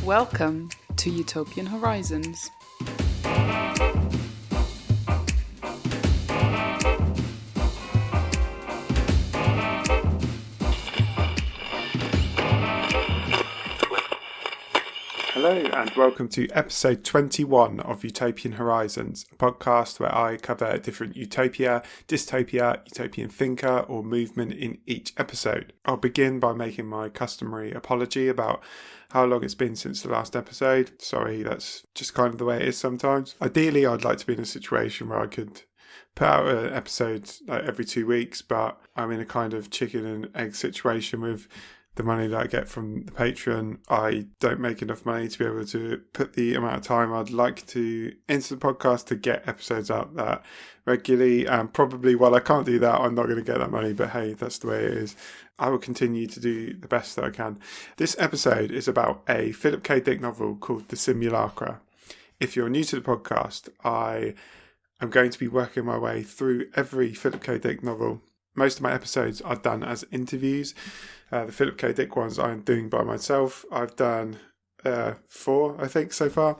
Welcome to Utopian Horizons. Hello and welcome to episode 21 of Utopian Horizons, a podcast where I cover a different utopia, dystopia, utopian thinker or movement in each episode. I'll begin by making my customary apology about how long it's been since the last episode. Sorry, that's just kind of the way it is sometimes. Ideally, I'd like to be in a situation where I could put out an episode like every 2 weeks, but I'm in a kind of chicken and egg situation with the money that I get from the Patreon. I don't make enough money to be able to put the amount of time I'd like to into the podcast to get episodes out that regularly. And probably while I can't do that, I'm not going to get that money. But hey, that's the way it is. I will continue to do the best that I can. This episode is about a Philip K. Dick novel called The Simulacra. If you're new to the podcast, I am going to be working my way through every Philip K. Dick novel. Most of my episodes are done as interviews. The Philip K. Dick ones I'm doing by myself. I've done 4, I think, so far.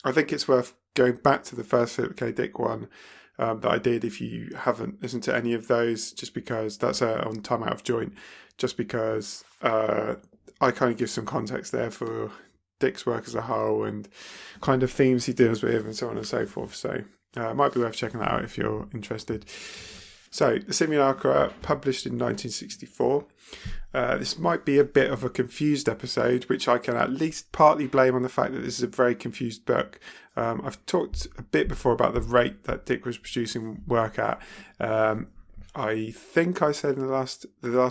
I think it's worth going back to the first Philip K. Dick one that I did if you haven't listened to any of those, just because that's on Time Out of Joint, just because I kind of give some context there for Dick's work as a whole and kind of themes he deals with and so on and so forth. So it might be worth checking that out if you're interested. So, The Simulacra, published in 1964. This might be a bit of a confused episode, which I can at least partly blame on the fact that this is a very confused book. I've talked a bit before about the rate that Dick was producing work at. I think I said in the last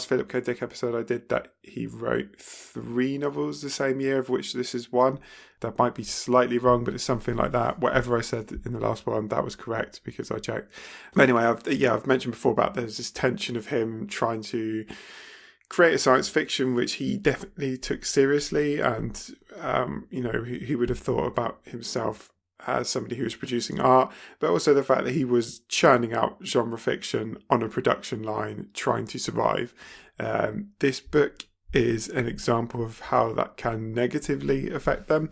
Philip K. Dick episode I did that he wrote 3 novels the same year, of which this is one. That might be slightly wrong, but it's something like that. Whatever I said in the last one, that was correct because I checked. But anyway, I've mentioned before about there's this tension of him trying to create a science fiction which he definitely took seriously, and he would have thought about himself as somebody who was producing art, but also the fact that he was churning out genre fiction on a production line trying to survive. This book is an example of how that can negatively affect them.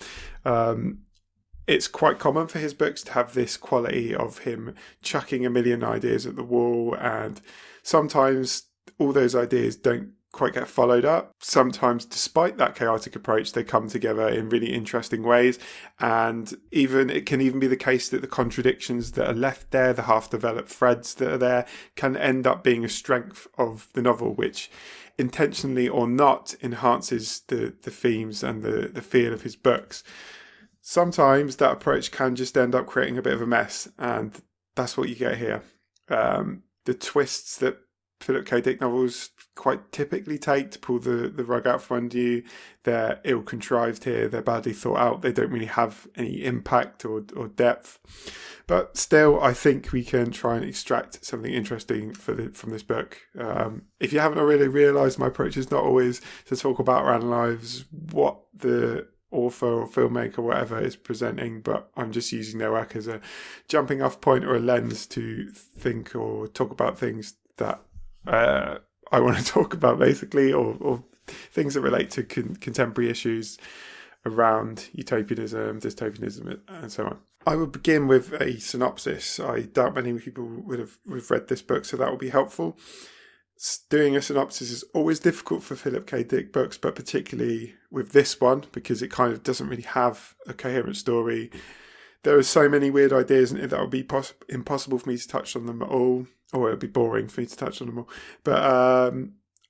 It's quite common for his books to have this quality of him chucking a million ideas at the wall, and sometimes all those ideas don't quite get followed up. Sometimes, despite that chaotic approach, they come together in really interesting ways, and it can even be the case that the contradictions that are left there, the half-developed threads that are there, can end up being a strength of the novel, which intentionally or not enhances the themes and the feel of his books. Sometimes that approach can just end up creating a bit of a mess, and that's what you get here. The twists that Philip K. Dick novels quite typically take to pull the rug out from under you, they're ill-contrived here, they're badly thought out, they don't really have any impact or depth. But still, I think we can try and extract something interesting from this book. If you haven't already realised, my approach is not always to talk about or analyse what the author or filmmaker or whatever is presenting, but I'm just using their work as a jumping off point or a lens to think or talk about things that I want to talk about, basically, or things that relate to contemporary issues around utopianism, dystopianism, and so on. I will begin with a synopsis. I doubt many people would have read this book, so that will be helpful. Doing a synopsis is always difficult for Philip K. Dick books, but particularly with this one, because it kind of doesn't really have a coherent story. There are so many weird ideas in it that it would be impossible for me to touch on them at all, or it would be boring for me to touch on them all. But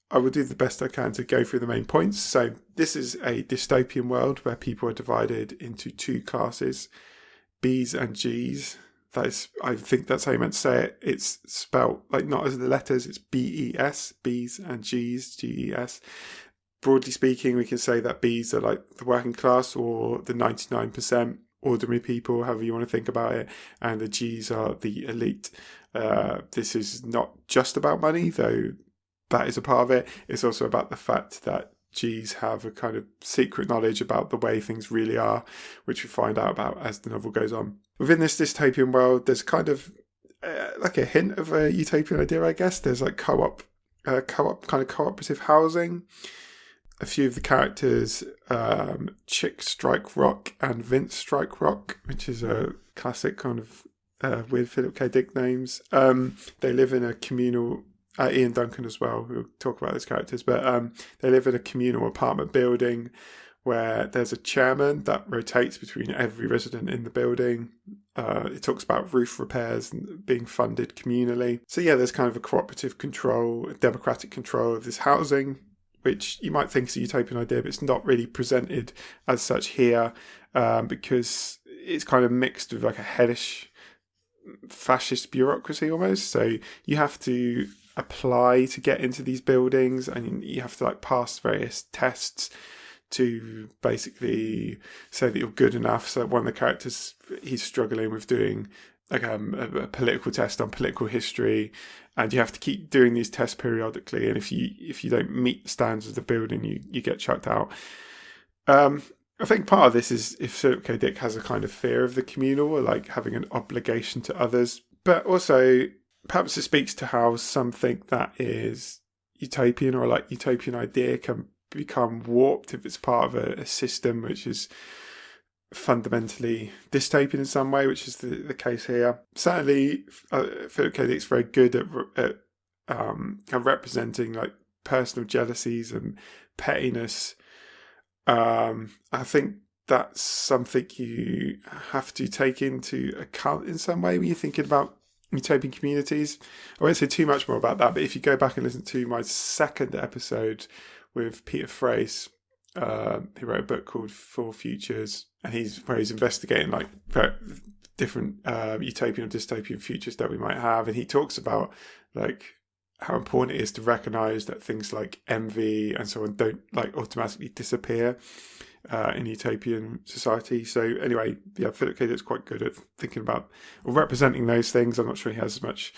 I will do the best I can to go through the main points. So this is a dystopian world where people are divided into 2 classes, B's and G's. I think that's how you meant to say it. It's spelt like not as the letters, it's B-E-S, B's and G's, G-E-S. Broadly speaking, we can say that B's are like the working class or the 99% ordinary people, however you want to think about it, and the G's are the elite. This is not just about money, though that is a part of it. It's also about the fact that G's have a kind of secret knowledge about the way things really are, which we find out about as the novel goes on. Within this dystopian world, there's kind of like a hint of a utopian idea, I guess. There's like co-op kind of cooperative housing. a few of the characters, Chick Strike Rock and Vince Strike Rock, which is a classic kind of weird Philip K. Dick names. They live in a communal, Ian Duncan as well, who'll talk about those characters, but they live in a communal apartment building where there's a chairman that rotates between every resident in the building. It talks about roof repairs and being funded communally. So yeah, there's kind of a cooperative control, a democratic control of this housing, which you might think is a utopian idea, but it's not really presented as such here, because it's kind of mixed with like a hellish fascist bureaucracy almost. So you have to apply to get into these buildings, and you have to like pass various tests to basically say that you're good enough. So one of the characters, he's struggling with doing like a political test on political history, and you have to keep doing these tests periodically, and if you don't meet the standards of the building, you get chucked out. I think part of this is if Philip K. Dick has a kind of fear of the communal, or like having an obligation to others, but also perhaps it speaks to how something that is utopian or like utopian idea can become warped if it's part of a system which is fundamentally dystopian in some way, which is the case here. Certainly, Philip K. Dick's very good at representing like personal jealousies and pettiness. I think that's something you have to take into account in some way when you're thinking about utopian communities. I won't say too much more about that, but if you go back and listen to my second episode with Peter Frace, who wrote a book called Four Futures, and he's investigating like different utopian or dystopian futures that we might have, and he talks about like how important it is to recognize that things like envy and so on don't like automatically disappear in utopian society. So anyway, yeah, Philip K. Dick's quite good at thinking about or representing those things. I'm not sure he has as much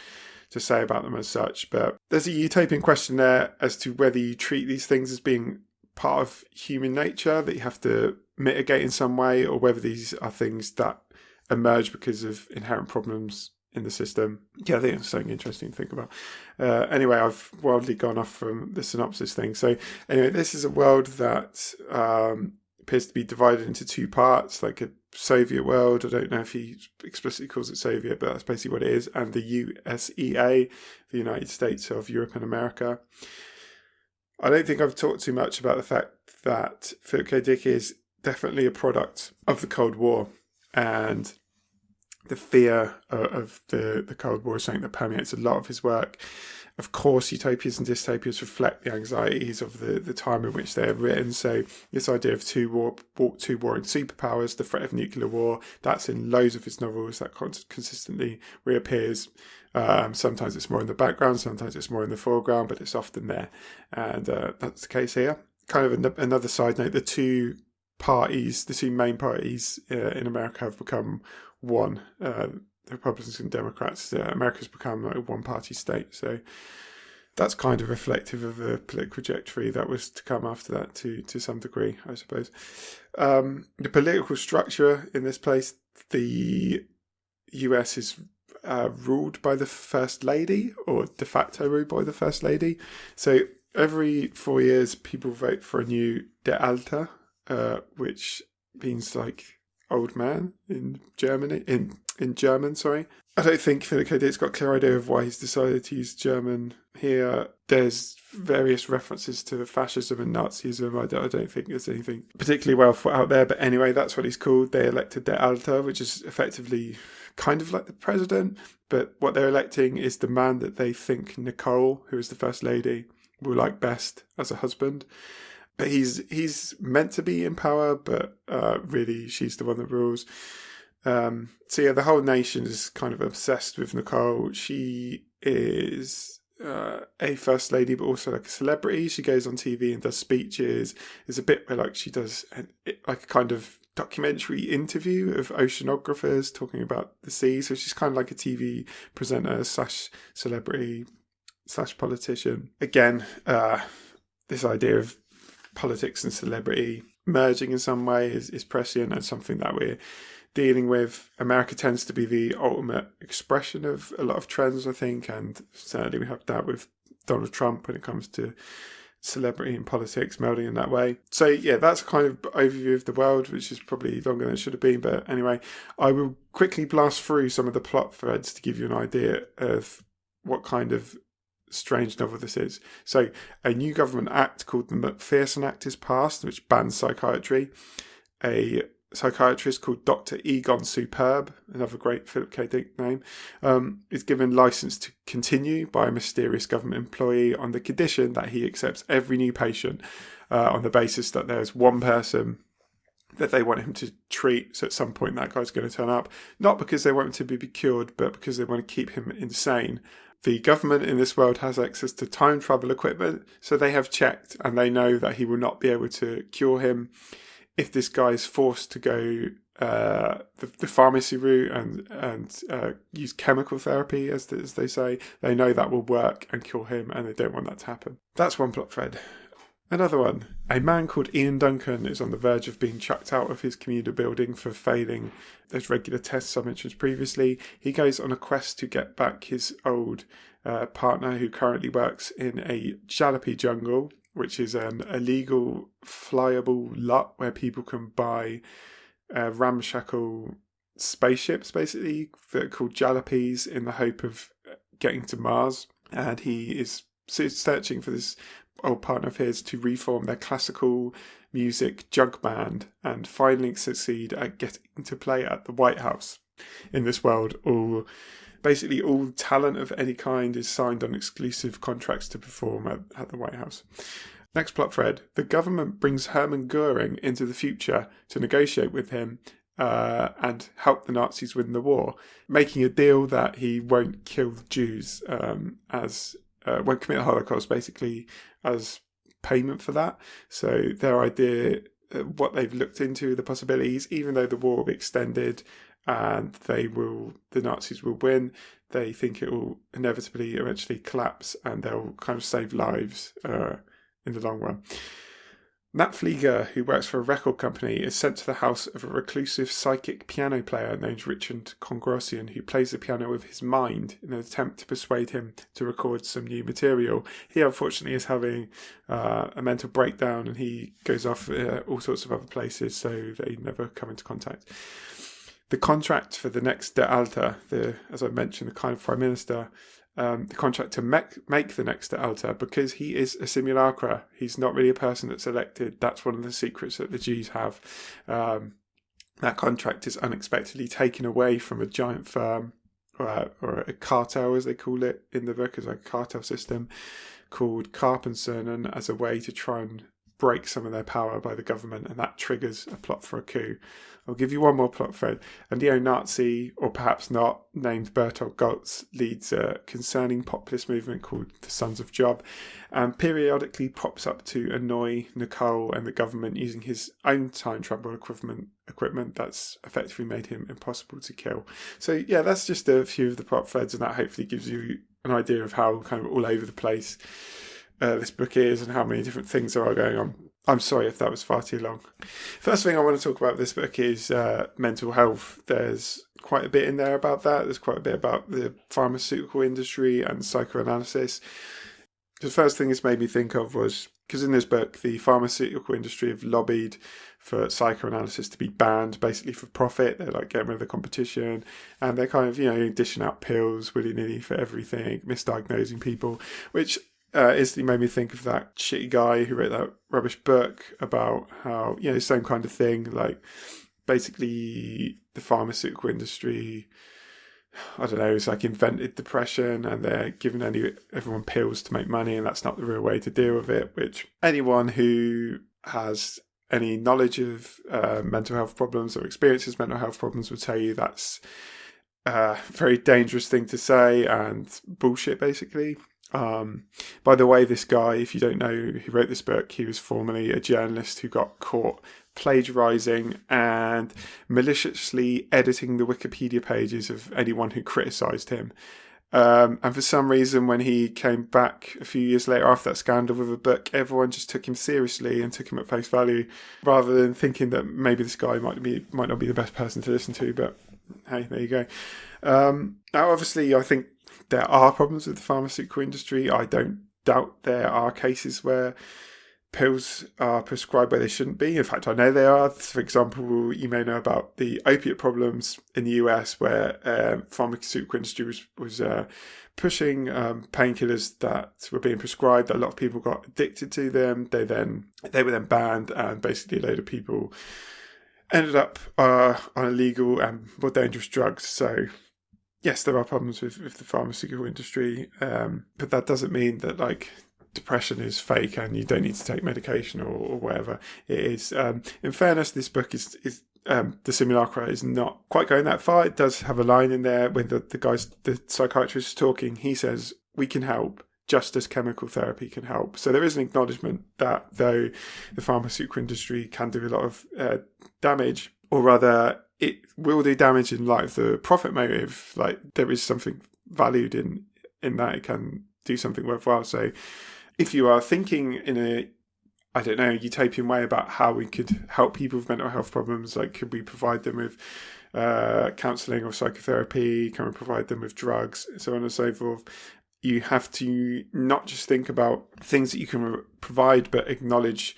to say about them as such, but there's a utopian question there as to whether you treat these things as being part of human nature that you have to mitigate in some way, or whether these are things that emerge because of inherent problems in the system. Yeah, I think it's something interesting to think about. Anyway, I've wildly gone off from the synopsis thing. So anyway, this is a world that appears to be divided into two parts, like a Soviet world. I don't know if he explicitly calls it Soviet, but that's basically what it is. And the USEA, the United States of Europe and America. I don't think I've talked too much about the fact that Philip K. Dick is definitely a product of the Cold War, and the fear of the Cold War is something that permeates a lot of his work. Of course, utopias and dystopias reflect the anxieties of the time in which they are written. So this idea of two warring superpowers, the threat of nuclear war, that's in loads of his novels, that consistently reappears. Sometimes it's more in the background, sometimes it's more in the foreground, but it's often there. And that's the case here. Kind of another side note, the two main parties in America have become one. The Republicans and Democrats. America's become like a one-party state, so that's kind of reflective of the political trajectory that was to come after that to some degree, I suppose. The political structure in this place, the US is ruled by the First Lady, or de facto ruled by the First Lady. So every 4 years, people vote for a new De Alta, which means like old man in Germany, in German, sorry. I don't think Philip K. Dick's got a clear idea of why he's decided to use German here. There's various references to fascism and Nazism. I don't think there's anything particularly well thought out there, but anyway, that's what he's called. They elected De Alta, which is effectively kind of like the president, but what they're electing is the man that they think Nicole, who is the First Lady, will like best as a husband. But he's meant to be in power, but really she's the one that rules. So yeah, the whole nation is kind of obsessed with Nicole. She is a First Lady, but also like a celebrity. She goes on TV and does speeches. There's a bit where like she does like a kind of documentary interview of oceanographers talking about the sea. So she's kind of like a TV presenter / celebrity / politician. Again, this idea of politics and celebrity merging in some way is prescient and something that we're dealing with. America tends to be the ultimate expression of a lot of trends, I think, and certainly we have that with Donald Trump when it comes to celebrity and politics melding in that way. So yeah, that's a kind of overview of the world, which is probably longer than it should have been. But anyway, I will quickly blast through some of the plot threads to give you an idea of what kind of strange novel this is. So a new government act called the Macpherson Act is passed, which bans psychiatry. A psychiatrist called Dr. Egon Superb, another great Philip K. Dick name, is given license to continue by a mysterious government employee on the condition that he accepts every new patient on the basis that there's one person that they want him to treat. So at some point that guy's going to turn up, not because they want him to be cured, but because they want to keep him insane. The government in this world has access to time travel equipment, so they have checked and they know that he will not be able to cure him. If this guy is forced to go the pharmacy route and use chemical therapy, as they say, they know that will work and cure him, and they don't want that to happen. That's one plot thread. Another one. A man called Ian Duncan is on the verge of being chucked out of his communal building for failing those regular tests I mentioned previously. He goes on a quest to get back his old partner, who currently works in a jalopy jungle, which is an illegal flyable lot where people can buy ramshackle spaceships, basically, that are called jalopies, in the hope of getting to Mars. And he is searching for this old partner of his to reform their classical music jug band and finally succeed at getting to play at the White House. In this world, all talent of any kind is signed on exclusive contracts to perform at the White House. Next plot thread. The government brings Hermann Goering into the future to negotiate with him and help the Nazis win the war, making a deal that he won't kill the Jews won't commit the Holocaust, basically, as payment for that. So their idea, what they've looked into, the possibilities, even though the war will be extended and the Nazis will win, they think it will inevitably eventually collapse and they'll kind of save lives in the long run. Nat Flieger, who works for a record company, is sent to the house of a reclusive psychic piano player named Richard Congrosian, who plays the piano with his mind in an attempt to persuade him to record some new material. He unfortunately is having a mental breakdown and he goes off all sorts of other places, so they never come into contact. The contract for the next De Alta, as I mentioned, the kind of prime minister, the contract to make the next De Alta, because he is a simulacra. He's not really a person that's elected. That's one of the secrets that the Jews have. That contract is unexpectedly taken away from a giant firm, or a cartel, as they call it in the book, as a cartel system called Karpensonen, as a way to try and break some of their power by the government, and that triggers a plot for a coup. I'll give you one more plot thread. A neo-Nazi, or perhaps not, named Bertolt Gotz leads a concerning populist movement called the Sons of Job, and periodically pops up to annoy Nicole and the government using his own time travel equipment that's effectively made him impossible to kill. So yeah, that's just a few of the plot threads, and that hopefully gives you an idea of how kind of all over the place this book is and how many different things there are going on. I'm sorry if that was far too long. First thing I want to talk about this book is mental health. There's quite a bit in there about that. There's quite a bit about the pharmaceutical industry and psychoanalysis. The first thing this made me think of was, because in this book, the pharmaceutical industry have lobbied for psychoanalysis to be banned, basically for profit. They're like getting rid of the competition, and they're kind of, dishing out pills willy-nilly for everything, misdiagnosing people, which instantly made me think of that shitty guy who wrote that rubbish book about how, same kind of thing, like basically the pharmaceutical industry, I don't know, it's like invented depression and they're giving everyone pills to make money, and that's not the real way to deal with it, which anyone who has any knowledge of mental health problems or experiences mental health problems would tell you that's a very dangerous thing to say and bullshit, basically. By the way, this guy, if you don't know who wrote this book, he was formerly a journalist who got caught plagiarising and maliciously editing the Wikipedia pages of anyone who criticised him. And for some reason, when he came back a few years later after that scandal with a book, everyone just took him seriously and took him at face value, rather than thinking that maybe this guy might not be the best person to listen to. But hey, there you go. Now, obviously, I think there are problems with the pharmaceutical industry. I don't doubt there are cases where pills are prescribed where they shouldn't be. In fact, I know they are. For example, you may know about the opiate problems in the US, where pharmaceutical industry was pushing painkillers that were being prescribed. A lot of people got addicted to them. They were then banned, and basically a load of people ended up on illegal and more dangerous drugs. So yes, there are problems with the pharmaceutical industry, but that doesn't mean that like depression is fake and you don't need to take medication or whatever it is. In fairness, this book is The Simulacra is not quite going that far. It does have a line in there when the psychiatrist is talking. He says, we can help just as chemical therapy can help. So there is an acknowledgement that though the pharmaceutical industry can do a lot of damage, or rather it will do damage in light of the profit motive, like there is something valued in that it can do something worthwhile. So if you are thinking in a, I don't know, utopian way about how we could help people with mental health problems, like could we provide them with counselling or psychotherapy, can we provide them with drugs, so on and so forth, you have to not just think about things that you can provide, but acknowledge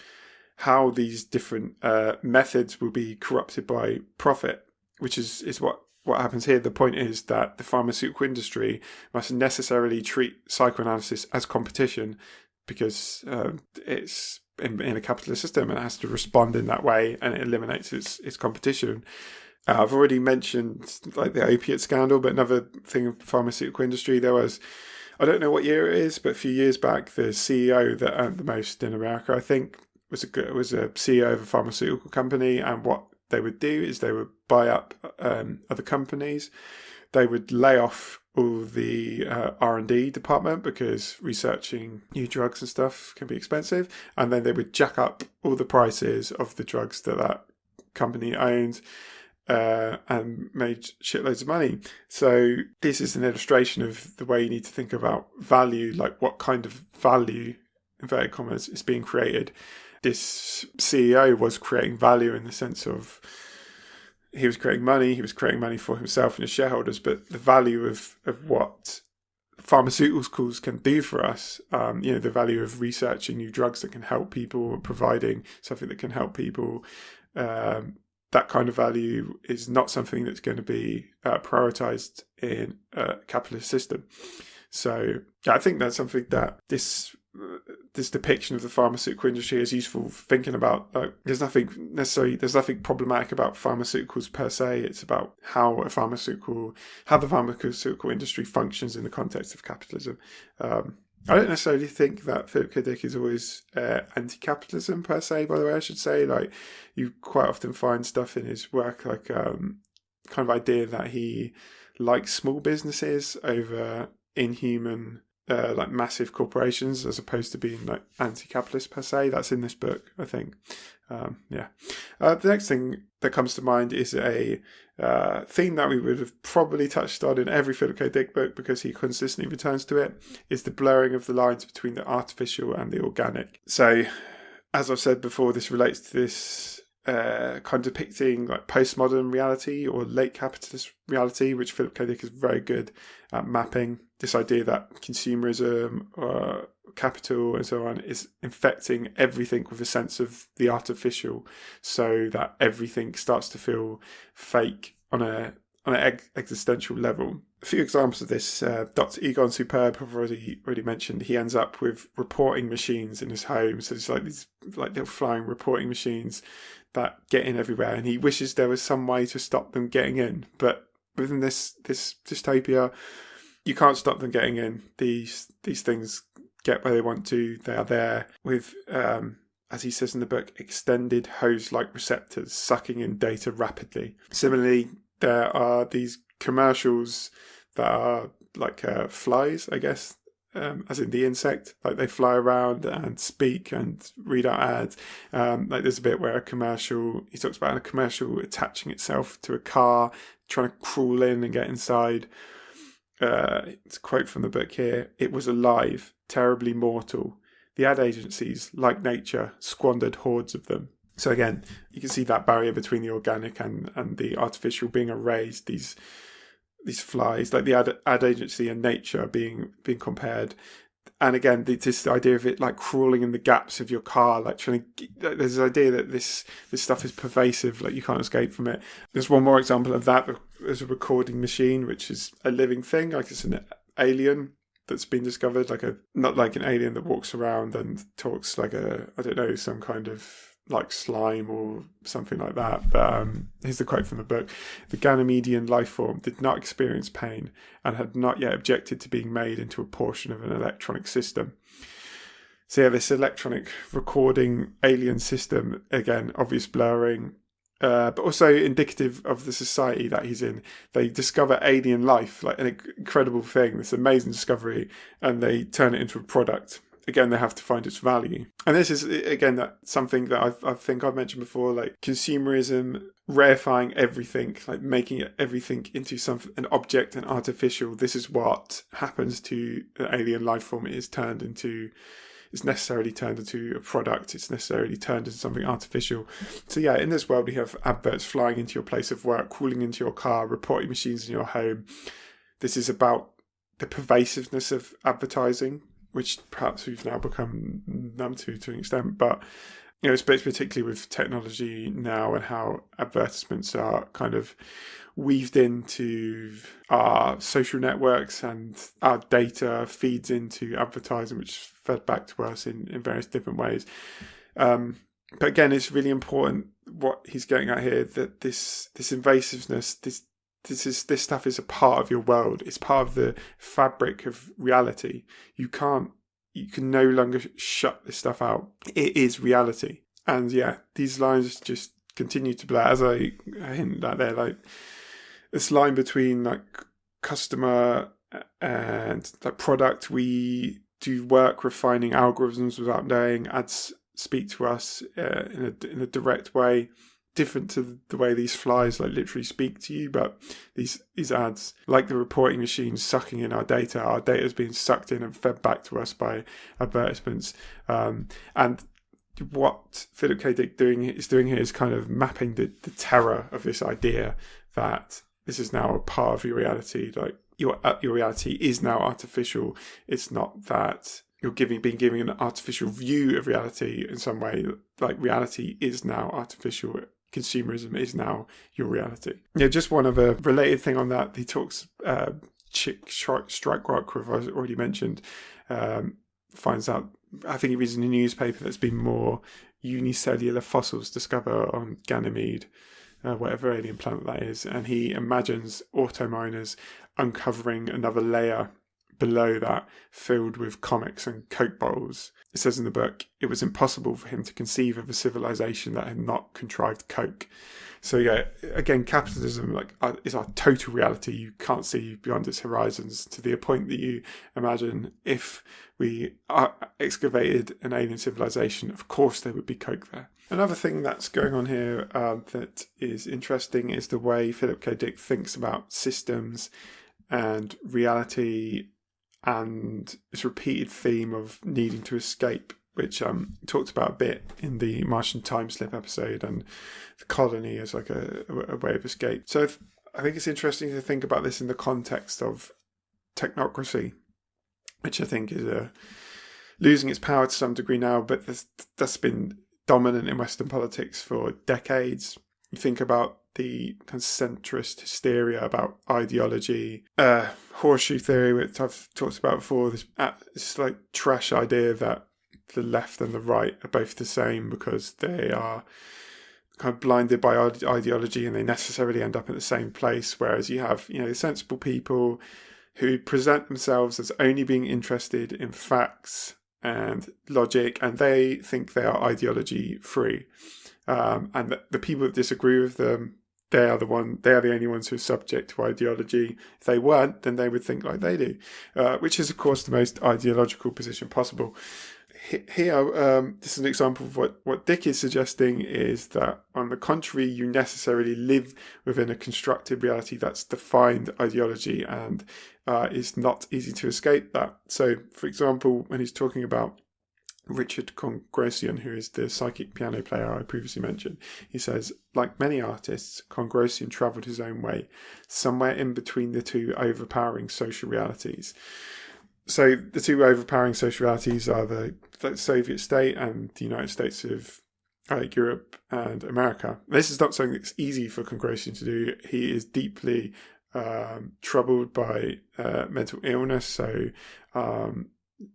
how these different methods will be corrupted by profit, which is what happens here. The point is that the pharmaceutical industry must necessarily treat psychoanalysis as competition, because it's in a capitalist system and it has to respond in that way, and it eliminates its competition. I've already mentioned like the opiate scandal, but another thing of the pharmaceutical industry, there was, I don't know what year it is, but a few years back, the CEO that earned the most in America, I think, was a CEO of a pharmaceutical company, and what they would do is they would buy up other companies. They would lay off all the R&D department because researching new drugs and stuff can be expensive, and then they would jack up all the prices of the drugs that company owned and made shitloads of money. So this is an illustration of the way you need to think about value, like what kind of value, inverted commas, is being created. This CEO was creating value in the sense of he was creating money for himself and his shareholders, but the value of what pharmaceuticals can do for us, the value of researching new drugs that can help people, providing something that can help people, that kind of value is not something that's going to be prioritized in a capitalist system. So I think that's something that this depiction of the pharmaceutical industry is useful for thinking about. Like, there's nothing problematic about pharmaceuticals per se. It's about how the pharmaceutical industry functions in the context of capitalism. I don't necessarily think that Philip K. Dick is always anti-capitalism per se, by the way, I should say. Like, you quite often find stuff in his work, like kind of idea that he likes small businesses over inhuman, like massive corporations, as opposed to being like anti-capitalist per se. That's in this book, I think. The next thing that comes to mind is a theme that we would have probably touched on in every Philip K. Dick book, because he consistently returns to it, is the blurring of the lines between the artificial and the organic. So, as I've said before, this relates to this kind of depicting like postmodern reality or late capitalist reality, which Philip K. Dick is very good at mapping. This idea that consumerism, capital and so on is infecting everything with a sense of the artificial, so that everything starts to feel fake on an existential level. A few examples of this, Dr. Egon Superb, I've already mentioned. He ends up with reporting machines in his home. So it's like these like little flying reporting machines that get in everywhere, and he wishes there was some way to stop them getting in. But within this dystopia, you can't stop them getting in. These things get where they want to. They are there with, as he says in the book, extended hose-like receptors sucking in data rapidly. Similarly, there are these commercials that are like flies, I guess, as in the insect. Like they fly around and speak and read out ads. Like there's a bit where he talks about a commercial attaching itself to a car, trying to crawl in and get inside. It's a quote from the book here. "It was alive, terribly mortal. The ad agencies, like nature, squandered hordes of them." So again, you can see that barrier between the organic and the artificial being erased. These flies, like the ad agency and nature being compared, And again, this idea of it like crawling in the gaps of your car, like there's this idea that this stuff is pervasive, like you can't escape from it. There's one more example of that. There's a recording machine, which is a living thing, like it's an alien that's been discovered, not like an alien that walks around and talks like some kind of like slime or something like that. But here's the quote from the book: "The Ganymedean life form did not experience pain and had not yet objected to being made into a portion of an electronic system." So yeah, this electronic recording alien system, again, obvious blurring, but also indicative of the society that he's in. They discover alien life, like an incredible thing, this amazing discovery, and they turn it into a product. Again, they have to find its value. And this is, again, something that I think I've mentioned before, like consumerism, rareifying everything, like making everything into an object and artificial. This is what happens to an alien life form. It's necessarily turned into a product. It's necessarily turned into something artificial. So yeah, in this world, we have adverts flying into your place of work, crawling into your car, reporting machines in your home. This is about the pervasiveness of advertising, which perhaps we've now become numb to an extent. But, it's particularly with technology now and how advertisements are kind of weaved into our social networks and our data feeds into advertising, which is fed back to us in various different ways. But again, it's really important what he's getting at here, that this invasiveness, this stuff is a part of your world. It's part of the fabric of reality. You can no longer shut this stuff out. It is reality. And yeah, these lines just continue to blur, as I hint at there, like this line between like customer and like product. We do work refining algorithms without knowing. Ads speak to us in a direct way, different to the way these flies like literally speak to you. But these ads, like the reporting machines sucking in our data is being sucked in and fed back to us by advertisements. And what Philip K. Dick is doing here is kind of mapping the terror of this idea that this is now a part of your reality. Like your reality is now artificial. It's not that you're being given an artificial view of reality in some way. Like reality is now artificial. Consumerism is now your reality. Yeah, just one other related thing on that. He talks, Chick Strike Rock, who I've already mentioned, finds out, I think he reads in a newspaper, there's been more unicellular fossils discovered on Ganymede, whatever alien planet that is. And he imagines auto-miners uncovering another layer below that filled with comics and Coke bottles. It says in the book, it was impossible for him to conceive of a civilization that had not contrived Coke. So yeah, again, capitalism is our total reality. You can't see beyond its horizons, to the point that you imagine if we excavated an alien civilization, of course there would be Coke there. Another thing that's going on here that is interesting is the way Philip K. Dick thinks about systems and reality, and this repeated theme of needing to escape, which talked about a bit in the Martian time slip episode, and the colony as like a way of escape. So I think it's interesting to think about this in the context of technocracy, which I think is losing its power to some degree now, but that's been dominant in Western politics for decades. You think about the kind of centrist hysteria about ideology, horseshoe theory, which I've talked about before, this like trash idea that the left and the right are both the same because they are kind of blinded by ideology and they necessarily end up at the same place. Whereas you have, sensible people who present themselves as only being interested in facts and logic, and they think they are ideology free. And the people that disagree with them, they are the only ones who are subject to ideology. If they weren't, then they would think like they do, which is, of course, the most ideological position possible. Here, this is an example of what Dick is suggesting, is that, on the contrary, you necessarily live within a constructed reality that's defined ideology, and it's not easy to escape that. So, for example, when he's talking about Richard Congrosian, who is the psychic piano player I previously mentioned, he says, like many artists, Congrosian travelled his own way, somewhere in between the two overpowering social realities. So the two overpowering social realities are the Soviet state and the United States of Europe and America. This is not something that's easy for Kongrosian to do. He is deeply troubled by mental illness, so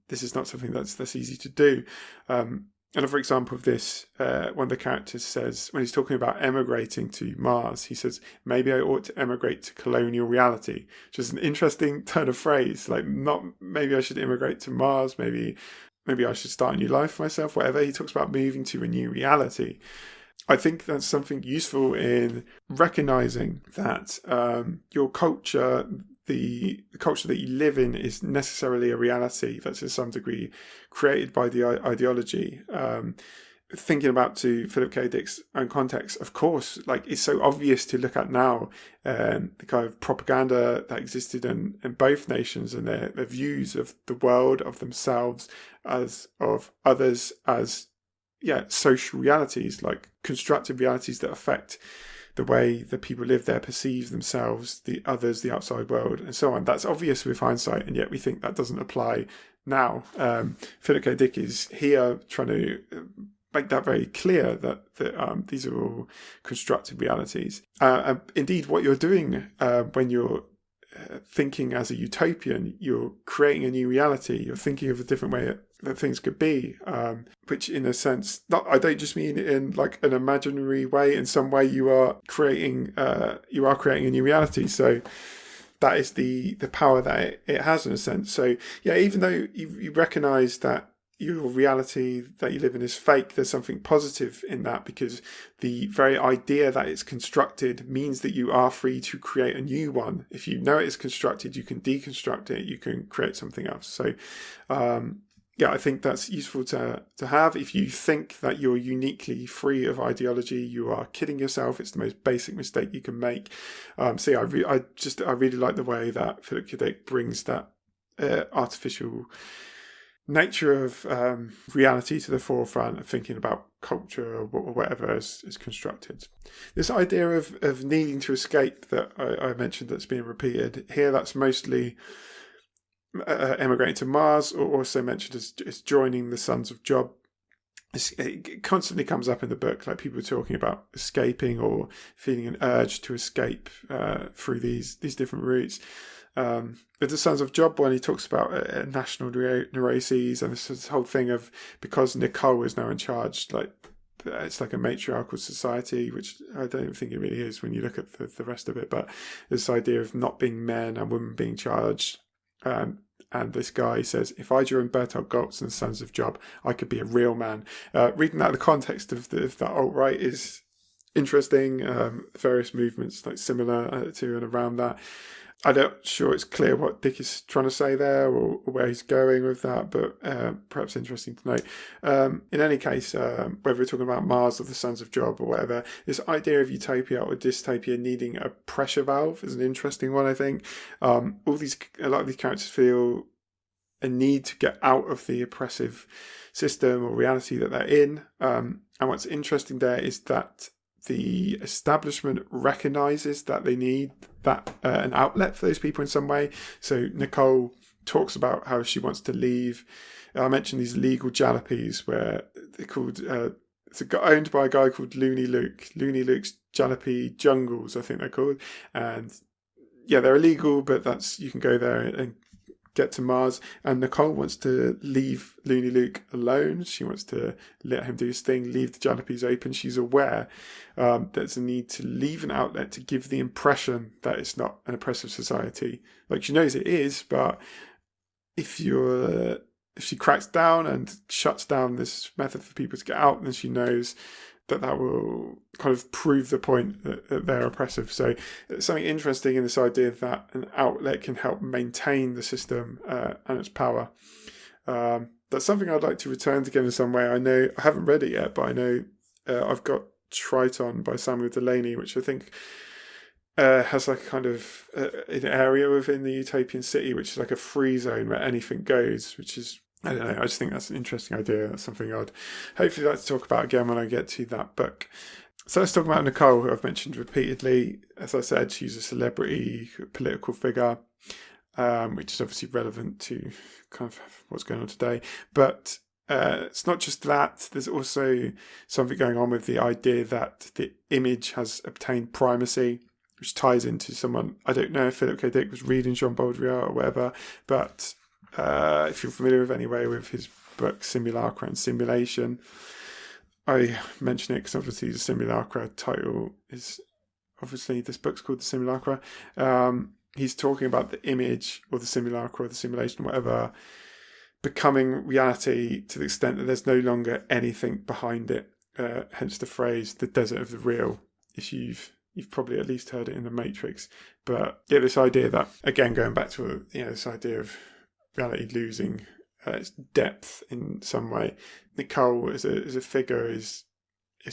this is not something that's easy to do. Another example of this, one of the characters says, when he's talking about emigrating to Mars, he says, maybe I ought to emigrate to colonial reality, which is an interesting turn of phrase. Like, not maybe I should immigrate to Mars, maybe I should start a new life for myself, whatever. He talks about moving to a new reality. I think that's something useful in recognizing that your culture, the culture that you live in, is necessarily a reality that's to some degree created by the ideology. Thinking about to Philip K. Dick's own context, of course, like it's so obvious to look at now, the kind of propaganda that existed in both nations and their views of the world, of themselves, as of others, as social realities, like constructive realities that affect the way that people live there, perceive themselves, the others, the outside world, and so on. That's obvious with hindsight, and yet we think that doesn't apply now. Philip K. Dick is here trying to make that very clear that these are all constructive realities. Indeed, what you're doing when you're thinking as a utopian, you're creating a new reality. You're thinking of a different way that things could be, which in a sense, I don't just mean in like an imaginary way. In some way, you are creating a new reality. So that is the power that it has in a sense. So yeah, even though you recognise that your reality that you live in is fake, there's something positive in that, because the very idea that it's constructed means that you are free to create a new one. If you know it is constructed, you can deconstruct it, you can create something else. So I think that's useful to have. If you think that you're uniquely free of ideology, you are kidding yourself. It's the most basic mistake you can make. I really like the way that Philip K. Dick brings that artificial nature of reality to the forefront of thinking about culture or whatever is constructed. This idea of needing to escape that I mentioned that's being repeated here, that's mostly emigrating to Mars, or also mentioned as joining the Sons of Job. It constantly comes up in the book, like people talking about escaping or feeling an urge to escape through these different routes. With the Sons of Job one, he talks about national neuroses and this whole thing of, because Nicole is now in charge, like it's like a matriarchal society, which I don't think it really is when you look at the rest of it, but this idea of not being men and women being charged. And this guy says, if I joined Bertolt Gotz and Sons of Job, I could be a real man. Reading that in the context of that alt-right is interesting. Various movements like similar to and around that. I'm not sure it's clear what Dick is trying to say there or where he's going with that, but perhaps interesting to note. In any case, whether we're talking about Mars or the Sons of Job or whatever, this idea of utopia or dystopia needing a pressure valve is an interesting one, I think. A lot of these characters feel a need to get out of the oppressive system or reality that they're in. And what's interesting there is that the establishment recognises that they need that an outlet for those people in some way. So Nicole talks about how she wants to leave. I mentioned these legal jalopies where they're called, it's owned by a guy called Looney Luke. Looney Luke's Jalopy Jungles, I think they're called. And yeah, they're illegal, but you can go there and get to Mars. And Nicole wants to leave Looney Luke alone. She wants to let him do his thing, leave the jalopies open. She's aware there's a need to leave an outlet to give the impression that it's not an oppressive society. Like, she knows it is, but if she cracks down and shuts down this method for people to get out, then she knows that will kind of prove the point that they're oppressive. So it's something interesting in this idea that an outlet can help maintain the system and its power. That's something I'd like to return to again in some way. I know I haven't read it yet, but I know I've got Triton by Samuel Delaney, which I think has like kind of an area within the utopian city, which is like a free zone where anything goes, which is, I don't know, I just think that's an interesting idea. That's something I'd hopefully like to talk about again when I get to that book. So let's talk about Nicole, who I've mentioned repeatedly. As I said, she's a celebrity, political figure. which is obviously relevant to kind of what's going on today. But it's not just that. There's also something going on with the idea that the image has obtained primacy, which ties into someone, I don't know if Philip K. Dick was reading Jean Baudrillard or whatever, but if you're familiar with anyway with his book Simulacra and Simulation, I mention it because obviously the Simulacra title is, obviously this book's called The Simulacra. He's talking about the image or the simulacra or the simulation, whatever, becoming reality to the extent that there's no longer anything behind it. Hence the phrase, the desert of the real, if you've probably at least heard it in The Matrix. But yeah, this idea that, again, going back to this idea of reality losing its depth in some way. Nicole as a figure is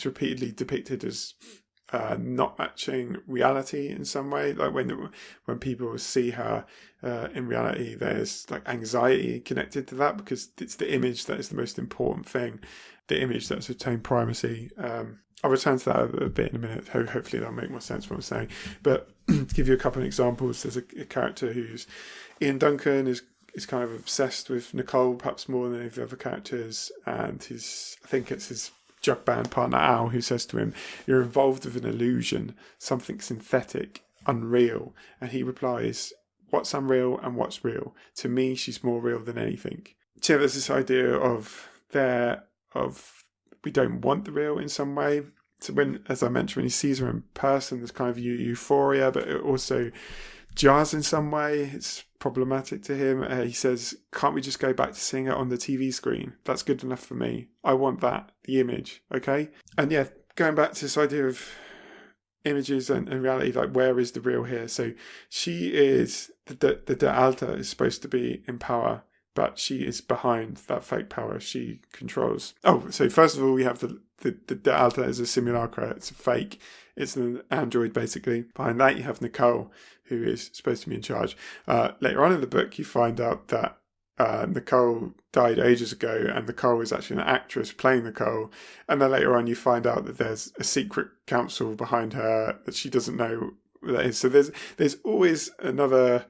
repeatedly depicted as not matching reality in some way. Like when people see her in reality, there's like anxiety connected to that because it's the image that is the most important thing, the image that's obtained primacy. I'll return to that a bit in a minute. Hopefully that'll make more sense what I'm saying. But to give you a couple of examples, there's a character who's Ian Duncan is kind of obsessed with Nicole, perhaps more than any of the other characters, and I think it's his jug band partner Al who says to him, "You're involved with an illusion, something synthetic, unreal." And he replies, "What's unreal and what's real? To me, she's more real than anything." So there's this idea of we don't want the real in some way. So when, as I mentioned, when he sees her in person, there's kind of euphoria, but it also jars in some way. It's problematic to him. He says, "Can't we just go back to seeing it on the TV screen? That's good enough for me. I want that, the image, okay?" And yeah, going back to this idea of images and reality, like where is the real here? So she is, the Alta is supposed to be in power, but she is behind that fake power she controls. Oh, so first of all, we have the Alta is a simulacra. It's a fake. It's an android, basically. Behind that, you have Nicole, who is supposed to be in charge. Later on in the book, you find out that Nicole died ages ago, and Nicole is actually an actress playing Nicole. And then later on, you find out that there's a secret council behind her that she doesn't know what that is. So there's always another.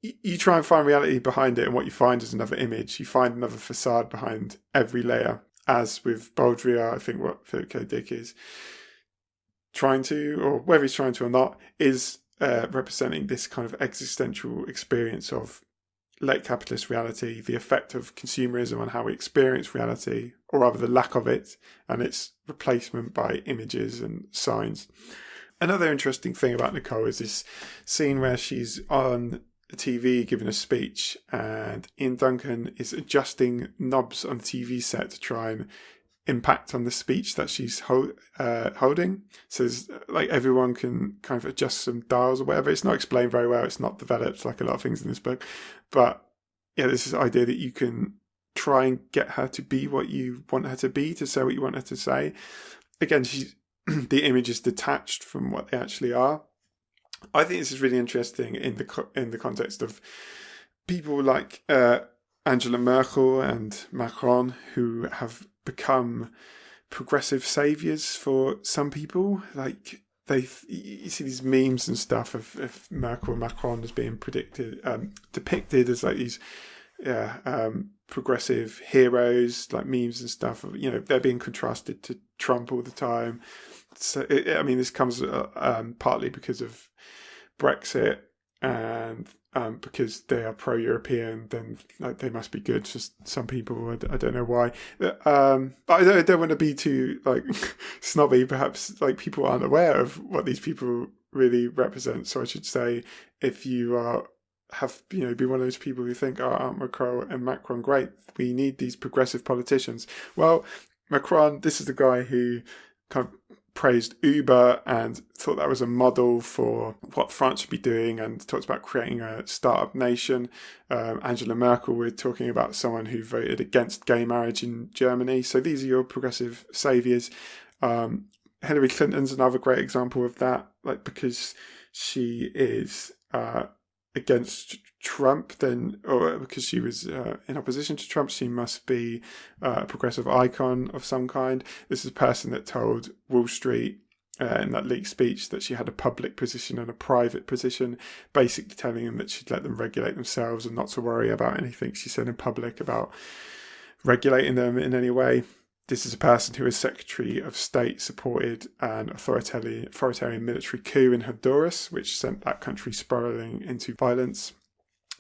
You try and find reality behind it, and what you find is another image. You find another facade behind every layer. As with Baudrillard, I think what Philip K. Dick is trying to, or whether he's trying to or not, is representing this kind of existential experience of late capitalist reality, the effect of consumerism on how we experience reality, or rather the lack of it, and its replacement by images and signs. Another interesting thing about Nicole is this scene where she's on TV giving a speech, and Ian Duncan is adjusting knobs on the TV set to try and impact on the speech that she's holding. So like everyone can kind of adjust some dials or whatever. It's not explained very well. It's not developed like a lot of things in this book. But yeah, this is the idea that you can try and get her to be what you want her to be, to say what you want her to say. Again, the image is detached from what they actually are. I think this is really interesting in the context of people like Angela Merkel and Macron, who have become progressive saviors for some people. Like you see these memes and stuff of Merkel and Macron as being depicted as like these progressive heroes, like memes and stuff. They're being contrasted to Trump all the time. So this comes partly because of Brexit, and because they are pro-European, then like they must be good to some people. I don't know why. But I don't want to be too like snobby. Perhaps like people aren't aware of what these people really represent. So I should say, if you be one of those people who think, "Oh, aren't Macron and Macron great? We need these progressive politicians." Well, Macron, this is the guy who kind of praised Uber and thought that was a model for what France should be doing, and talks about creating a startup nation. Angela Merkel, we're talking about someone who voted against gay marriage in Germany. So these are your progressive saviours. Hillary Clinton's another great example of that, like because she is against Trump, or because she was in opposition to Trump, she must be a progressive icon of some kind. This is a person that told Wall Street in that leaked speech that she had a public position and a private position, basically telling them that she'd let them regulate themselves and not to worry about anything she said in public about regulating them in any way. This is a person who, as Secretary of State, supported an authoritarian military coup in Honduras, which sent that country spiraling into violence.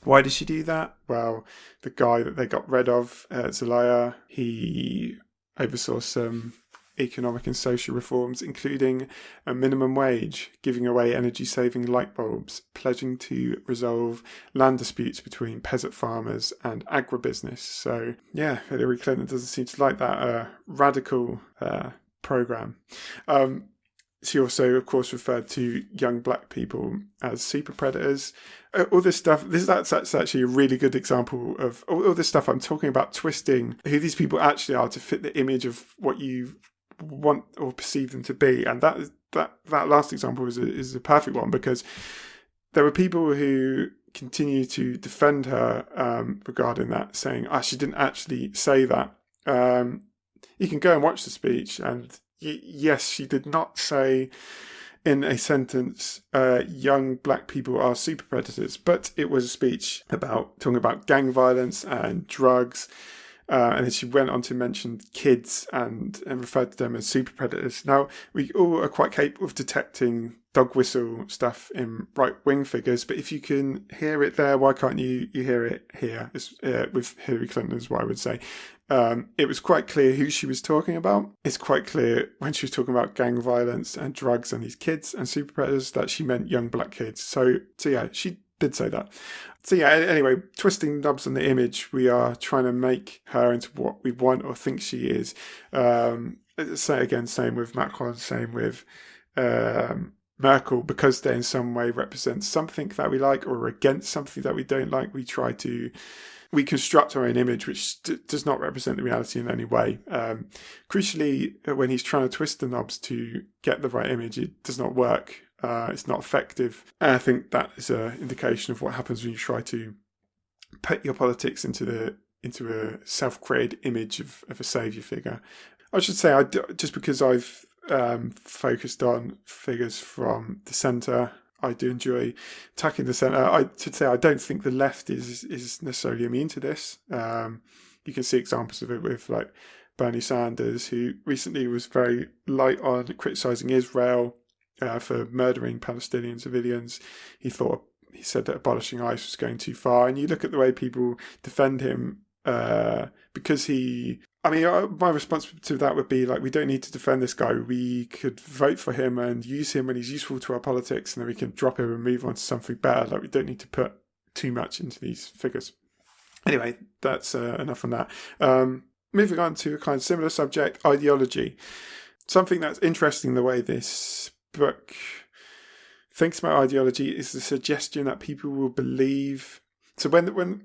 Why did she do that? Well, the guy that they got rid of, Zelaya, he oversaw some economic and social reforms, including a minimum wage, giving away energy-saving light bulbs, pledging to resolve land disputes between peasant farmers and agribusiness. So, yeah, Hillary Clinton doesn't seem to like that radical program. She also, of course, referred to young black people as super predators. All this stuff, that's actually a really good example of all this stuff I'm talking about, twisting who these people actually are to fit the image of what you want or perceive them to be. And that last example is a perfect one, because there were people who continue to defend her regarding that, saying, she didn't actually say that. You can go and watch the speech, and yes, she did not say in a sentence, young black people are super predators, but it was a speech talking about gang violence and drugs. And then she went on to mention kids and referred to them as super predators. Now, we all are quite capable of detecting dog whistle stuff in right-wing figures, but if you can hear it there, why can't you hear it here? With Hillary Clinton is what I would say. It was quite clear who she was talking about. It's quite clear when she was talking about gang violence and drugs and these kids and super predators that she meant young black kids. So yeah, she did say that. So yeah, anyway, twisting knobs on the image, we are trying to make her into what we want or think she is. Same with Macron, same with Merkel, because they in some way represent something that we like or against something that we don't like. We construct our own image, which does not represent the reality in any way. Crucially, when he's trying to twist the knobs to get the right image, it does not work. It's not effective. And I think that is an indication of what happens when you try to put your politics into a self-created image of a saviour figure. I should say, just because I've focused on figures from the centre, I do enjoy attacking the centre. I should say I don't think the left is necessarily immune to this. You can see examples of it with like Bernie Sanders, who recently was very light on criticising Israel for murdering Palestinian civilians. He said that abolishing ICE was going too far. And you look at the way people defend him because my response to that would be like, we don't need to defend this guy. We could vote for him and use him when he's useful to our politics, and then we can drop him and move on to something better. Like, we don't need to put too much into these figures. Anyway, that's enough on that. Moving on to a kind of similar subject, ideology. Something that's interesting the way this book thinks about ideology is the suggestion that people will believe. So when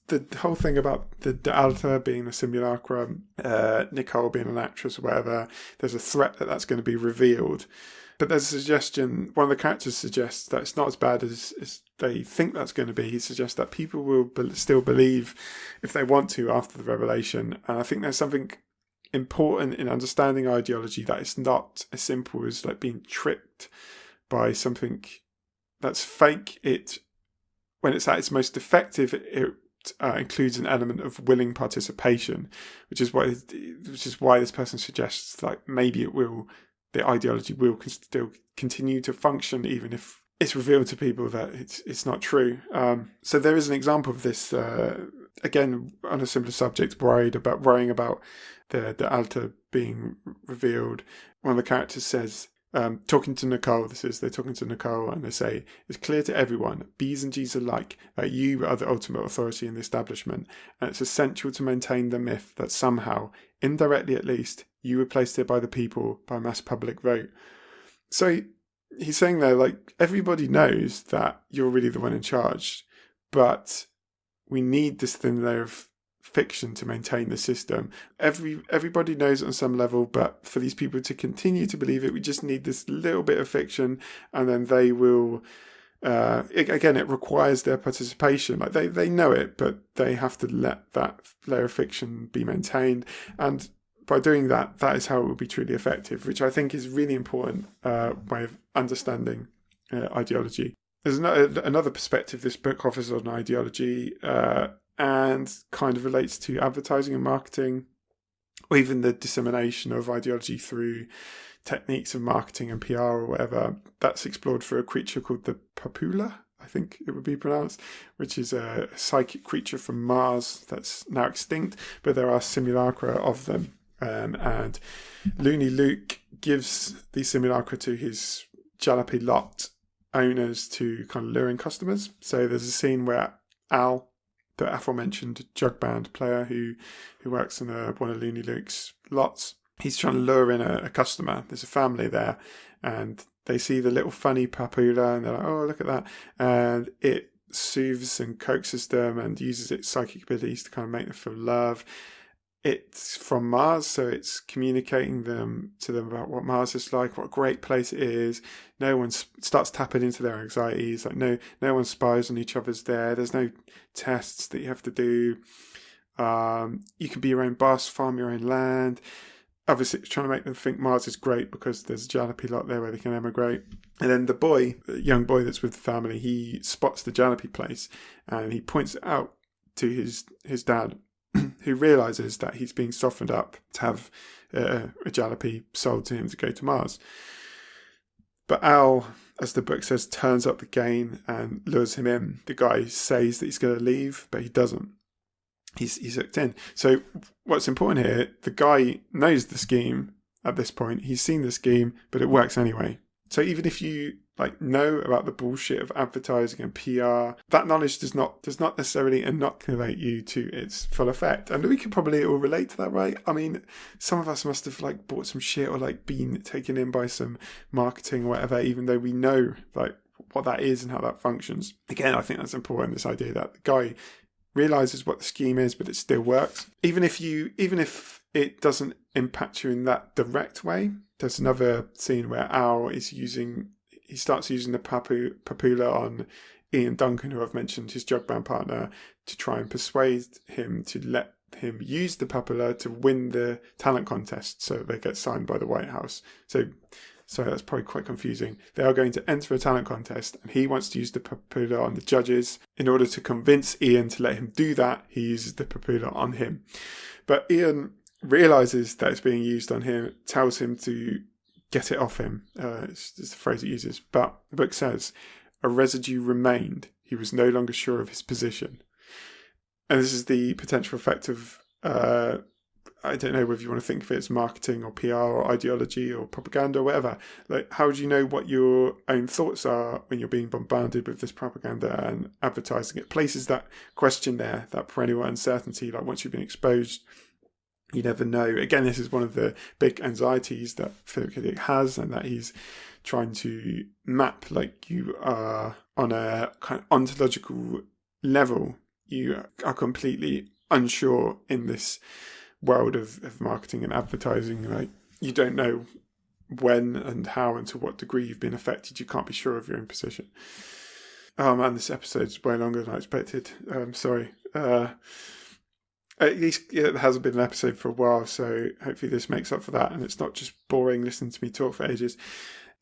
the whole thing about the Alta being a simulacrum, Nicole being an actress or whatever, there's a threat that that's going to be revealed. But there's a suggestion, one of the characters suggests that it's not as bad as they think that's going to be. He suggests that people will still believe if they want to after the revelation. And I think there's something important in understanding ideology, that it's not as simple as like being tricked by something that's fake. When it's at its most effective, it includes an element of willing participation, which is why this person suggests like maybe the ideology will still continue to function even if it's revealed to people that it's not true. So there is an example of this again on a similar subject, worrying about the Alta being revealed. One of the characters says, talking to Nicole, they're talking to Nicole, and they say, it's clear to everyone, B's and G's alike, that you are the ultimate authority in the establishment, and it's essential to maintain the myth that somehow, indirectly at least, you were placed here by the people by mass public vote. So he's saying there, like, everybody knows that you're really the one in charge, but we need this thin layer of fiction to maintain the system. Everybody knows it on some level, but for these people to continue to believe it, we just need this little bit of fiction, and then they will again, it requires their participation. Like they know it, but they have to let that layer of fiction be maintained. And by doing that, that is how it will be truly effective, which I think is really important way of understanding ideology. There's another perspective this book offers on ideology and kind of relates to advertising and marketing, or even the dissemination of ideology through techniques of marketing and PR or whatever. That's explored through a creature called the Papula, I think it would be pronounced, which is a psychic creature from Mars that's now extinct, but there are simulacra of them. And Looney Luke gives the simulacra to his Jalopy lot owners to kind of lure in customers. So there's a scene where Al, the aforementioned jug band player who works in one of Looney Luke's lots, he's trying to lure in a customer. There's a family there, and they see the little funny Papula, and they're like, oh, look at that. And it soothes and coaxes them and uses its psychic abilities to kind of make them feel love. It's from Mars, so it's communicating to them about what Mars is like, what a great place it is. No one starts tapping into their anxieties. Like no one spies on each other's there. There's no tests that you have to do. You can be your own boss, farm your own land. Obviously, it's trying to make them think Mars is great because there's a Jalopy lot there where they can emigrate. And then the young boy that's with the family, he spots the Jalopy place and he points it out to his dad, who realises that he's being softened up to have a Jalopy sold to him to go to Mars. But Al, as the book says, turns up the gain and lures him in. The guy says that he's going to leave, but he doesn't. He's hooked in. So what's important here, the guy knows the scheme at this point. He's seen the scheme, but it works anyway. So even if you know about the bullshit of advertising and PR, that knowledge does not necessarily inoculate you to its full effect. And we can probably all relate to that, right? I mean, some of us must have bought some shit or been taken in by some marketing or whatever, even though we know what that is and how that functions. Again, I think that's important, this idea that the guy realizes what the scheme is, but it still works. Even if it doesn't impact you in that direct way. There's another scene where Al starts using the Papula on Ian Duncan, who I've mentioned, his jug band partner, to try and persuade him to let him use the Papula to win the talent contest so they get signed by the White House. So that's probably quite confusing. They are going to enter a talent contest and he wants to use the Papula on the judges. In order to convince Ian to let him do that, he uses the Papula on him. But Ian realizes that it's being used on him, tells him to get it off him. It's the phrase it uses. But the book says, a residue remained. He was no longer sure of his position. And this is the potential effect of, I don't know whether you want to think of it as marketing or PR or ideology or propaganda or whatever. How do you know what your own thoughts are when you're being bombarded with this propaganda and advertising? It places that question there, that perennial uncertainty. Once you've been exposed, you never know. Again, this is one of the big anxieties that Philip K. Dick has, and that he's trying to map. You are on a kind of ontological level. You are completely unsure in this world of marketing and advertising. You don't know when and how and to what degree you've been affected. You can't be sure of your own position. Oh man, this episode's way longer than I expected. Sorry. At least it hasn't been an episode for a while, so hopefully this makes up for that and it's not just boring listening to me talk for ages.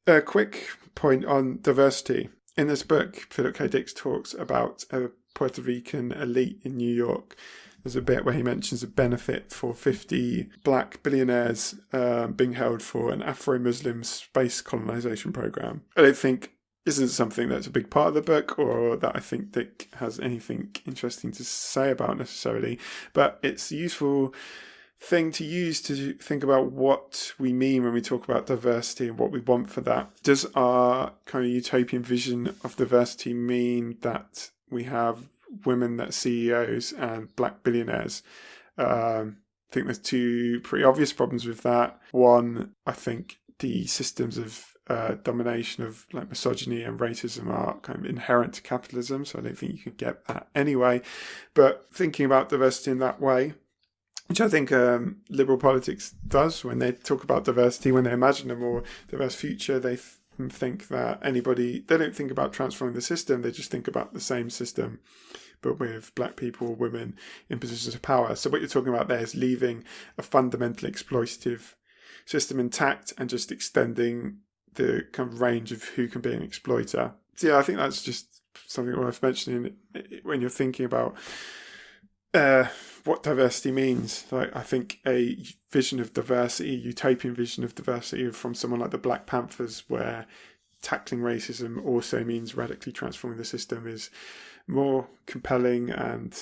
A quick point on diversity. In this book, Philip K. Dick talks about a Puerto Rican elite in New York. There's a bit where he mentions a benefit for 50 black billionaires being held for an Afro-Muslim space colonization program. I don't think this is something that's a big part of the book or that I think Dick has anything interesting to say about necessarily, but it's a useful thing to use to think about what we mean when we talk about diversity and what we want for that. Does our kind of utopian vision of diversity mean that we have women that are CEOs and black billionaires? I think there's two pretty obvious problems with that. One, I think the systems of domination of misogyny and racism are kind of inherent to capitalism, so I don't think you could get that anyway. But thinking about diversity in that way, which I think liberal politics does when they talk about diversity, when they imagine a more diverse future, they think that they don't think about transforming the system, they just think about the same system but with black people or women in positions of power. So what you're talking about there is leaving a fundamental exploitative system intact and just extending the kind of range of who can be an exploiter. So yeah, I think that's just something worth mentioning when you're thinking about what diversity means. Like, I think a vision of diversity, utopian vision of diversity from someone like the Black Panthers, where tackling racism also means radically transforming the system, is more compelling and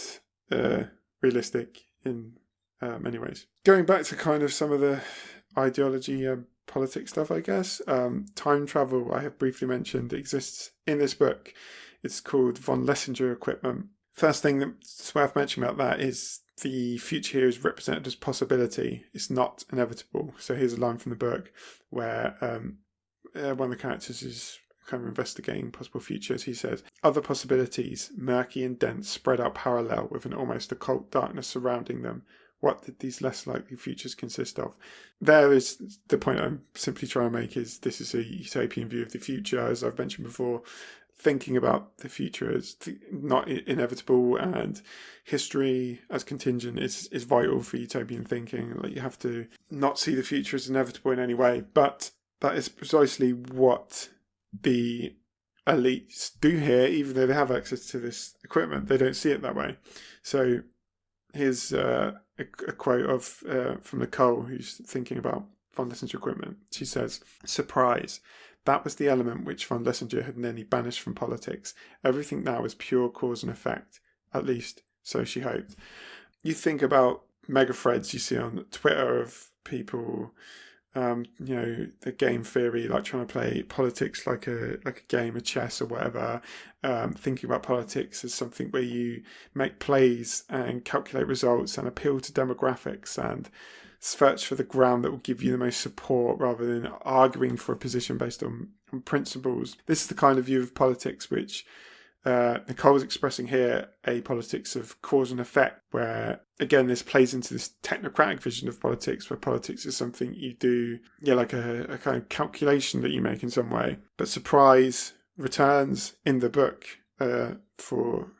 realistic in many ways. Going back to kind of some of the ideology politics stuff, I guess. Time travel, I have briefly mentioned, exists in this book. It's called von Lessinger equipment. First thing that's worth mentioning about that is the future here is represented as possibility. It's not inevitable. So here's a line from the book where one of the characters is kind of investigating possible futures. He says, "Other possibilities, murky and dense, spread out parallel with an almost occult darkness surrounding them. What did these less likely futures consist of?" There is the point I'm simply trying to make, is this is a utopian view of the future, as I've mentioned before. Thinking about the future as not inevitable and history as contingent is vital for utopian thinking. Like, you have to not see the future as inevitable in any way. But that is precisely what the elites do here, even though they have access to this equipment. They don't see it that way. So here's a quote of from Nicole, who's thinking about von Lessinger equipment. She says, "Surprise. That was the element which von Lessinger had nearly banished from politics. Everything now is pure cause and effect. At least, so she hoped." You think about mega threads you see on Twitter of people, the game theory, like trying to play politics like a game of chess or whatever, thinking about politics as something where you make plays and calculate results and appeal to demographics and search for the ground that will give you the most support rather than arguing for a position based on principles. This is the kind of view of politics which Nicole is expressing here, a politics of cause and effect, where, again, this plays into this technocratic vision of politics, where politics is something you do, like a kind of calculation that you make in some way. But surprise returns in the book for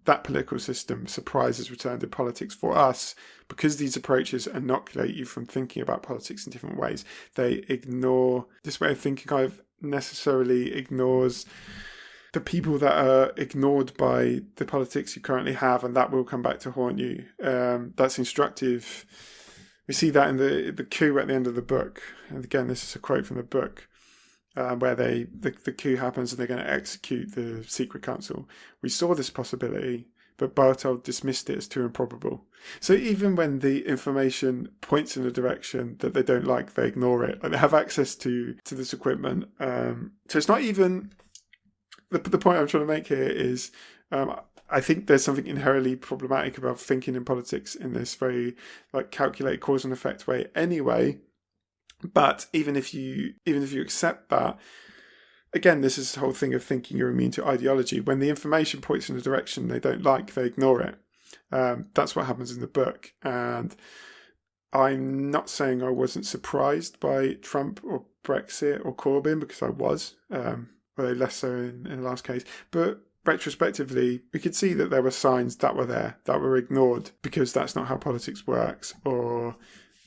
that political system. Surprise has returned in politics for us, because these approaches inoculate you from thinking about politics in different ways. They ignore, this way of thinking kind of necessarily ignores the people that are ignored by the politics you currently have, and that will come back to haunt you. That's instructive. We see that in the coup at the end of the book. And again, this is a quote from the book, where the coup happens and they're going to execute the secret council. "We saw this possibility, but Barthold dismissed it as too improbable." So even when the information points in a direction that they don't like, they ignore it. Like, they have access to this equipment. So it's not even... The point I'm trying to make here is, I think there's something inherently problematic about thinking in politics in this very calculated cause and effect way anyway. But even if you accept that, again, this is the whole thing of thinking you're immune to ideology. When the information points in a direction they don't like, they ignore it. That's what happens in the book. And I'm not saying I wasn't surprised by Trump or Brexit or Corbyn, because I was. Although less so in the last case. But retrospectively, we could see that there were signs that were there, that were ignored, because that's not how politics works. Or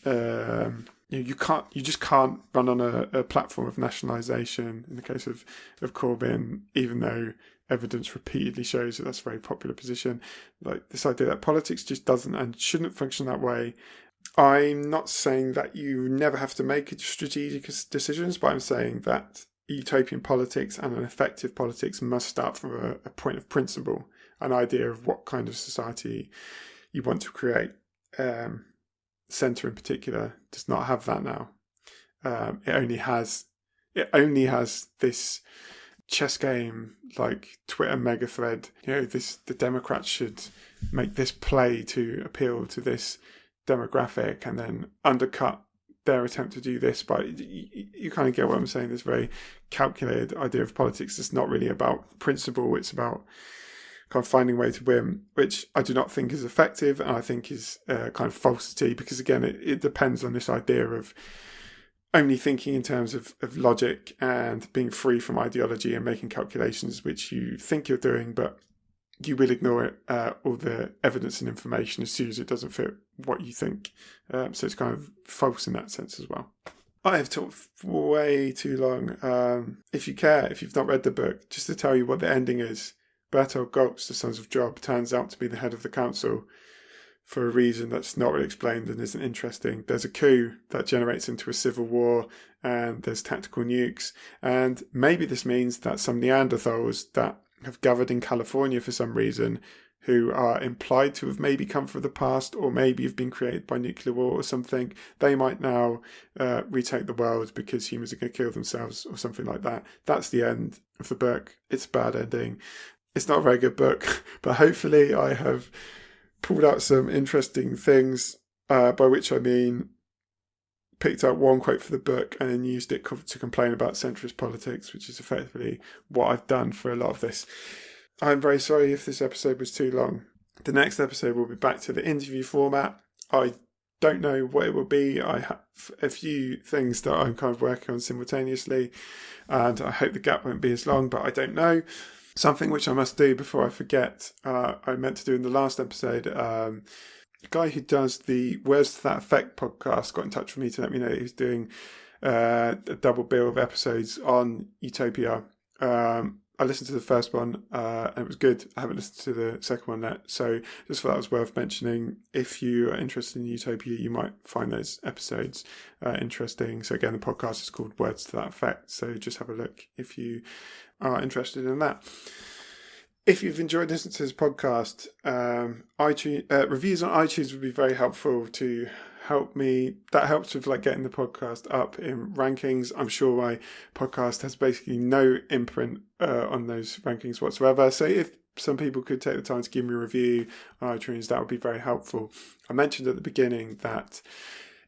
you just can't run on a platform of nationalisation in the case of Corbyn, even though evidence repeatedly shows that that's a very popular position. Like, this idea that politics just doesn't and shouldn't function that way. I'm not saying that you never have to make strategic decisions, but I'm saying that utopian politics and an effective politics must start from a point of principle, an idea of what kind of society you want to create. Centre in particular does not have that now. It only has this chess game, like Twitter mega thread. The Democrats should make this play to appeal to this demographic and then undercut their attempt to do this. But you kind of get what I'm saying. This very calculated idea of politics is not really about principle. It's about kind of finding a way to win, which I do not think is effective, and I think is kind of falsity, because again, it depends on this idea of only thinking in terms of logic and being free from ideology and making calculations which you think you're doing, but you will ignore it, all the evidence and information as soon as it doesn't fit what you think. So it's kind of false in that sense as well. I have talked way too long. If you care, if you've not read the book, just to tell you what the ending is, Bertolt Gotz, the Sons of Job, turns out to be the head of the council for a reason that's not really explained and isn't interesting. There's a coup that generates into a civil war, and there's tactical nukes. And maybe this means that some Neanderthals that have gathered in California for some reason, who are implied to have maybe come from the past or maybe have been created by nuclear war or something, they might now retake the world because humans are going to kill themselves or something like that. That's the end of the book. It's a bad ending. It's not a very good book, but hopefully I have pulled out some interesting things, by which I mean picked out one quote for the book and then used it to complain about centrist politics, which is effectively what I've done for a lot of this. I'm very sorry if this episode was too long. The next episode will be back to the interview format. I don't know what it will be. I have a few things that I'm kind of working on simultaneously, and I hope the gap won't be as long, but I don't know. Something which I must do before I forget, I meant to do in the last episode. The guy who does the Words to That Effect podcast got in touch with me to let me know that he's doing a double bill of episodes on Utopia. I listened to the first one and it was good. I haven't listened to the second one yet. So just thought that was worth mentioning. If you are interested in Utopia, you might find those episodes interesting. So again, the podcast is called Words to That Effect. So just have a look if you are interested in that. If you've enjoyed listening to this podcast, iTunes reviews on iTunes would be very helpful to help me. That helps with getting the podcast up in rankings. I'm sure my podcast has basically no imprint on those rankings whatsoever. So if some people could take the time to give me a review on iTunes, that would be very helpful. I mentioned at the beginning that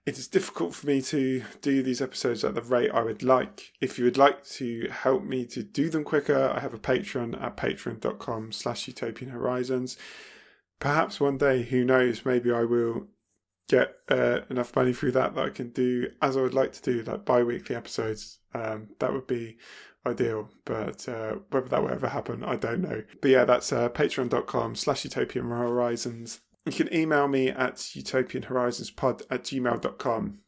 it is difficult for me to do these episodes at the rate I would like. If you would like to help me to do them quicker, I have a Patreon at patreon.com/Utopian Horizons. Perhaps one day, who knows, maybe I will get enough money through that I can do, as I would like to do, bi-weekly episodes. That would be ideal, but whether that will ever happen, I don't know. But yeah, that's patreon.com/Utopian Horizons. You can email me at utopianhorizonspod@gmail.com.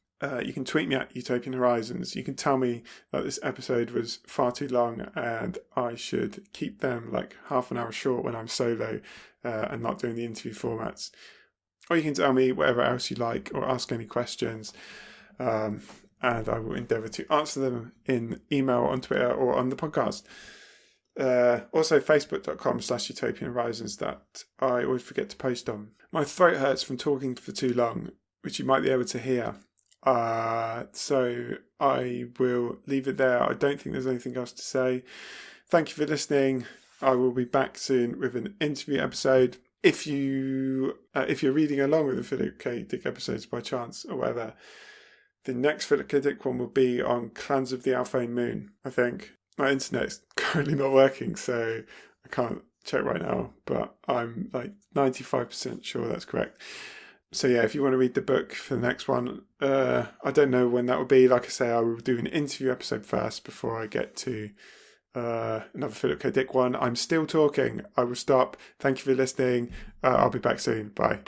You can tweet me at Utopian Horizons. You can tell me that this episode was far too long and I should keep them half an hour short when I'm solo and not doing the interview formats. Or you can tell me whatever else you like or ask any questions. And I will endeavour to answer them in email, on Twitter, or on the podcast. Also, facebook.com/Utopian Horizons that I always forget to post on. My throat hurts from talking for too long, which you might be able to hear. So I will leave it there. I don't think there's anything else to say. Thank you for listening. I will be back soon with an interview episode. If you're reading along with the Philip K. Dick episodes by chance or whatever, the next Philip K. Dick one will be on Clans of the Alphane Moon, I think. My internet's currently not working, so I can't check right now, but I'm 95% sure that's correct. So yeah, if you want to read the book for the next one, I don't know when that will be. Like I say, I will do an interview episode first before I get to another Philip K. Dick one. I'm still talking. I will stop. Thank you for listening. I'll be back soon. Bye.